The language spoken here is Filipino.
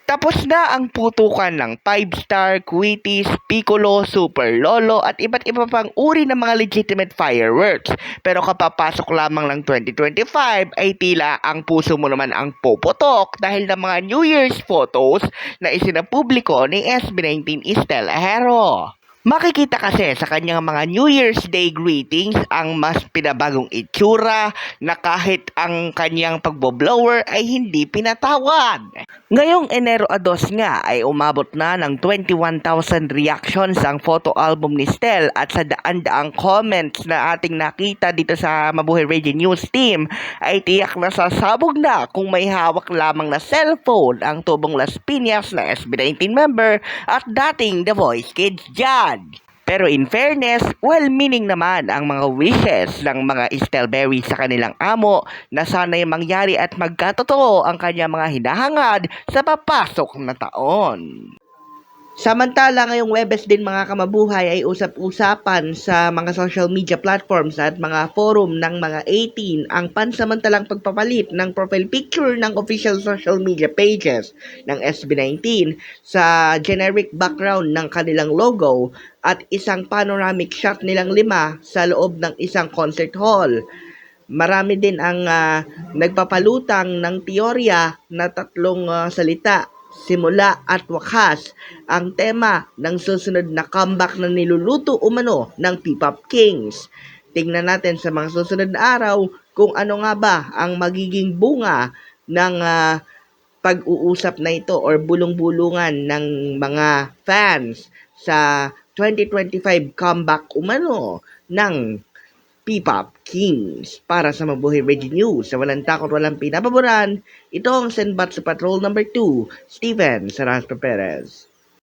Tapos na ang putukan ng 5-star, Quitis, Piccolo, Super Lolo at iba't iba pang uri ng mga legitimate fireworks. Pero kapapasok lamang ng 2025 ay tila ang puso mo naman ang puputok dahil ng mga New Year's photos na isinapubliko ni SB19 Estel Ahero. Makikita kasi sa kanyang mga New Year's Day greetings ang mas pinabagong itsura na kahit ang kanyang pagboblower ay hindi pinatawad. Ngayong Enero 2 nga ay umabot na ng 21,000 reactions ang photo album ni Stel at sa daan-daang comments na ating nakita dito sa Mabuhay Radio News Team ay tiyak na sasabog na kung may hawak lamang na cellphone ang tubong Las Piñas na SB19 member at dating The Voice Kids dyan. Pero in fairness, well-meaning naman ang mga wishes ng mga Estelberry sa kanilang amo na sana'y mangyari at magkatotoo ang kanyang mga hinahangad sa papasok na taon. Samantala, ngayong Webes din mga kamabuhay ay usap-usapan sa mga social media platforms at mga forum ng mga 18 ang pansamantalang pagpapalit ng profile picture ng official social media pages ng SB19 sa generic background ng kanilang logo at isang panoramic shot nilang 5 sa loob ng isang concert hall. Marami din ang nagpapalutang ng teorya na tatlong salita, simula at wakas ang tema ng susunod na comeback na niluluto umano ng P-Pop Kings. Tingnan natin sa mga susunod na araw kung ano nga ba ang magiging bunga ng pag-uusap na ito or bulong-bulungan ng mga fans sa 2025 comeback umano ng P-Pop Kings. Para sa Mabuhay Radio News, sa walang takot, walang pinapaboran, ito ang Senbatsu Patrol number 2, Steven Sarastro Perez.